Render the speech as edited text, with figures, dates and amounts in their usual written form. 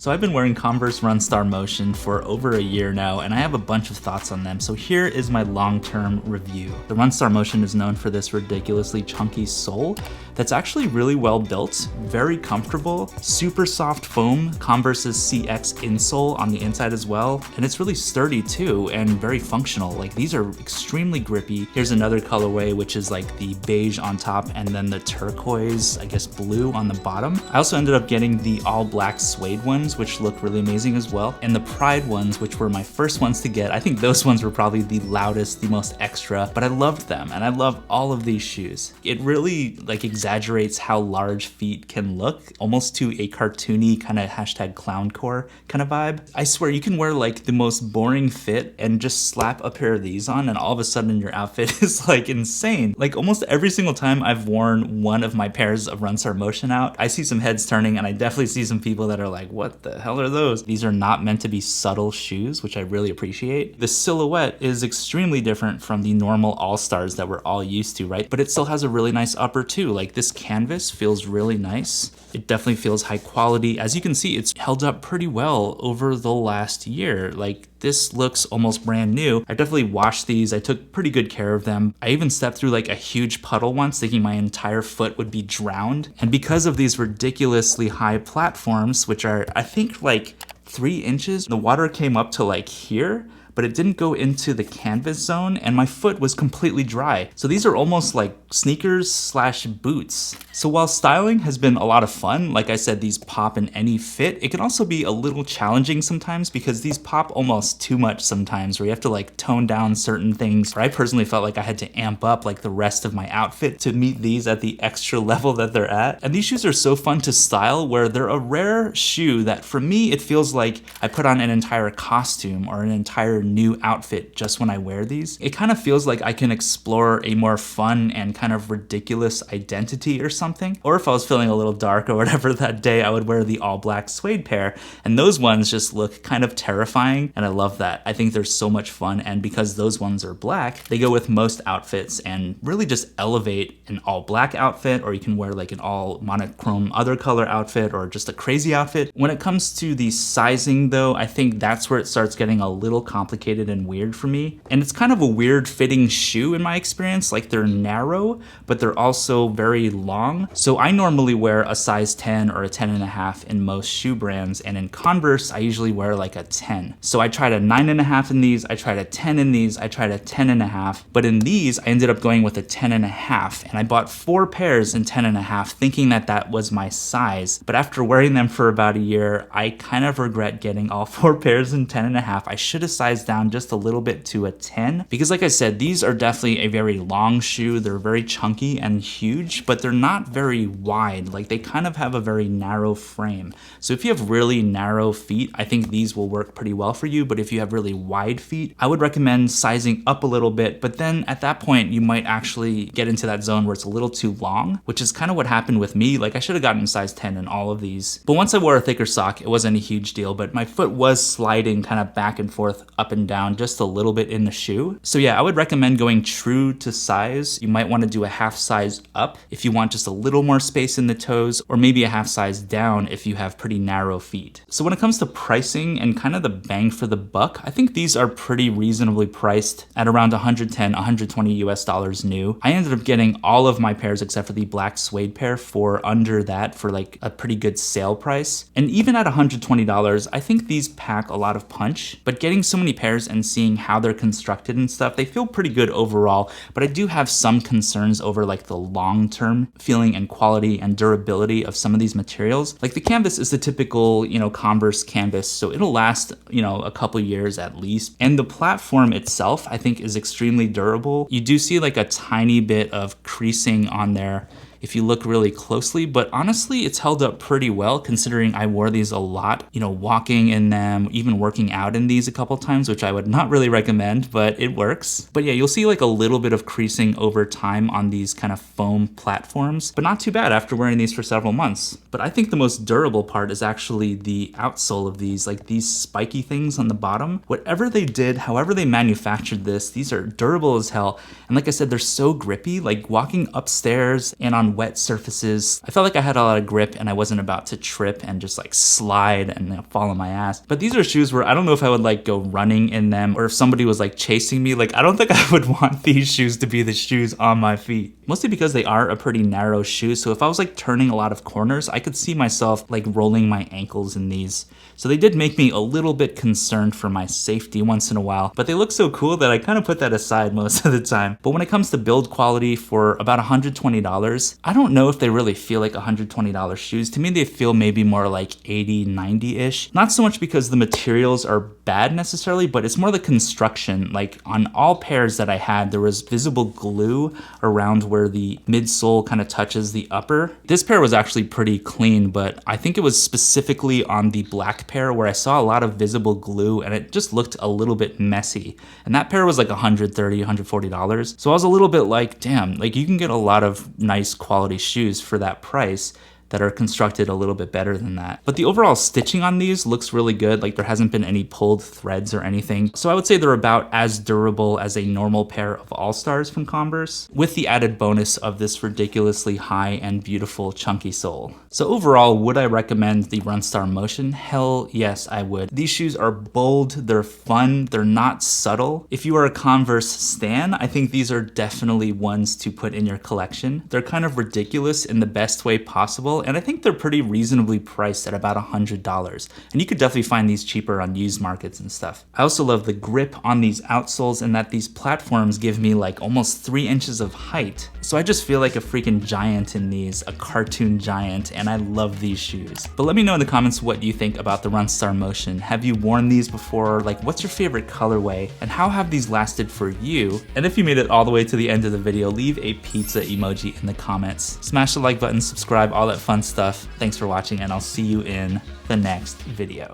So I've been wearing Converse Run Star Motion for over a year now, and I have a bunch of thoughts on them. So here is my long-term review. The Run Star Motion is known for this ridiculously chunky sole that's actually really well built, very comfortable, super soft foam, Converse's CX insole on the inside as well, and it's really sturdy too and very functional. Like, these are extremely grippy. Here's another colorway, which is like the beige on top and then the turquoise, I guess blue on the bottom. I also ended up getting the all black suede ones, which look really amazing as well, and the Pride ones, which were my first ones to get. I think those ones were probably the loudest, the most extra, but I loved them, and I love all of these shoes. It really like exaggerates how large feet can look, almost to a cartoony kind of hashtag clowncore kind of vibe. I swear you can wear like the most boring fit and just slap a pair of these on and all of a sudden your outfit is like insane. Like almost every single time I've worn one of my pairs of Run Star Motion out, I see some heads turning, and I definitely see some people that are like, what the hell are those? These are not meant to be subtle shoes, which I really appreciate. The silhouette is extremely different from the normal all-stars that we're all used to, right? But it still has a really nice upper too. Like, this canvas feels really nice. It definitely feels high quality. As you can see, it's held up pretty well over the last year. Like, this looks almost brand new. I definitely washed these. I took pretty good care of them. I even stepped through like a huge puddle once, thinking my entire foot would be drowned. And because of these ridiculously high platforms, which are, I think, like 3 inches, the water came up to like here, but it didn't go into the canvas zone, and my foot was completely dry. So these are almost like sneakers slash boots. So while styling has been a lot of fun, like I said, these pop in any fit, it can also be a little challenging sometimes because these pop almost too much sometimes, where you have to like tone down certain things. Or I personally felt like I had to amp up like the rest of my outfit to meet these at the extra level that they're at. And these shoes are so fun to style, where they're a rare shoe that for me, it feels like I put on an entire costume or an entire new outfit just when I wear these. It kind of feels like I can explore a more fun and kind of ridiculous identity or something. Or if I was feeling a little dark or whatever that day, I would wear the all black suede pair, and those ones just look kind of terrifying, and I love that. I think they're so much fun, and because those ones are black, they go with most outfits and really just elevate an all black outfit, or you can wear like an all monochrome other color outfit or just a crazy outfit. When it comes to the sizing though, I think that's where it starts getting a little complicated and weird for me. And it's kind of a weird fitting shoe in my experience. Like, they're narrow, but they're also very long. So I normally wear a size 10 or a 10.5 in most shoe brands, and in Converse, I usually wear like a 10. So I tried a 9.5 in these, I tried a 10 in these, I tried a 10.5, but in these, I ended up going with a 10.5, and I bought 4 pairs in 10.5, thinking that that was my size. But after wearing them for about a year, I kind of regret getting all 4 pairs in 10.5. I should have sized down just a little bit to a 10, because like I said, these are definitely a very long shoe. They're very chunky and huge, but they're not very wide. Like, they kind of have a very narrow frame. So if you have really narrow feet, I think these will work pretty well for you. But if you have really wide feet, I would recommend sizing up a little bit, but then at that point, you might actually get into that zone where it's a little too long, which is kind of what happened with me. Like, I should have gotten a size 10 in all of these. But once I wore a thicker sock, it wasn't a huge deal, but my foot was sliding kind of back and forth, up and down just a little bit in the shoe. So yeah, I would recommend going true to size. You might want to do a half size up if you want just a little more space in the toes, or maybe a half size down if you have pretty narrow feet. So when it comes to pricing and kind of the bang for the buck, I think these are pretty reasonably priced at around 110, 120 US dollars new. I ended up getting all of my pairs except for the black suede pair for under that, for like a pretty good sale price. And even at $120, I think these pack a lot of punch, but getting so many pairs and seeing how they're constructed and stuff, they feel pretty good overall. But I do have some concerns over like the long-term feeling and quality and durability of some of these materials. Like, the canvas is the typical, Converse canvas, so it'll last, a couple years at least. And the platform itself, I think, is extremely durable. You do see like a tiny bit of creasing on there if you look really closely, but honestly, it's held up pretty well considering I wore these a lot, walking in them, even working out in these a couple times, which I would not really recommend, but it works. But yeah, you'll see like a little bit of creasing over time on these kind of foam platforms, but not too bad after wearing these for several months. But I think the most durable part is actually the outsole of these, like these spiky things on the bottom. Whatever they did, however they manufactured this, these are durable as hell. And like I said, they're so grippy, like walking upstairs and on on wet surfaces. I felt like I had a lot of grip and I wasn't about to trip and just like slide and fall on my ass. But these are shoes where I don't know if I would like go running in them, or if somebody was like chasing me. Like, I don't think I would want these shoes to be the shoes on my feet. Mostly because they are a pretty narrow shoe. So if I was like turning a lot of corners, I could see myself like rolling my ankles in these. So they did make me a little bit concerned for my safety once in a while, but they look so cool that I kind of put that aside most of the time. But when it comes to build quality, for about $120, I don't know if they really feel like $120 shoes. To me, they feel maybe more like 80, 90-ish. Not so much because the materials are bad necessarily, but it's more the construction. Like on all pairs that I had, there was visible glue around where the midsole kind of touches the upper. This pair was actually pretty clean, but I think it was specifically on the black pair where I saw a lot of visible glue and it just looked a little bit messy. And that pair was like $130, $140. So I was a little bit like, damn, like you can get a lot of nice quality shoes for that price that are constructed a little bit better than that. But the overall stitching on these looks really good. Like there hasn't been any pulled threads or anything. So I would say they're about as durable as a normal pair of All-Stars from Converse, with the added bonus of this ridiculously high and beautiful chunky sole. So overall, would I recommend the Run Star Motion? Hell yes, I would. These shoes are bold, they're fun, they're not subtle. If you are a Converse stan, I think these are definitely ones to put in your collection. They're kind of ridiculous in the best way possible, and I think they're pretty reasonably priced at about $100. And you could definitely find these cheaper on used markets and stuff. I also love the grip on these outsoles and that these platforms give me like almost 3 inches of height. So I just feel like a freaking giant in these, a cartoon giant, and I love these shoes. But let me know in the comments what you think about the Run Star Motion. Have you worn these before? Like, what's your favorite colorway? And how have these lasted for you? And if you made it all the way to the end of the video, leave a pizza emoji in the comments. Smash the like button, subscribe, all that fun stuff. Thanks for watching, and I'll see you in the next video.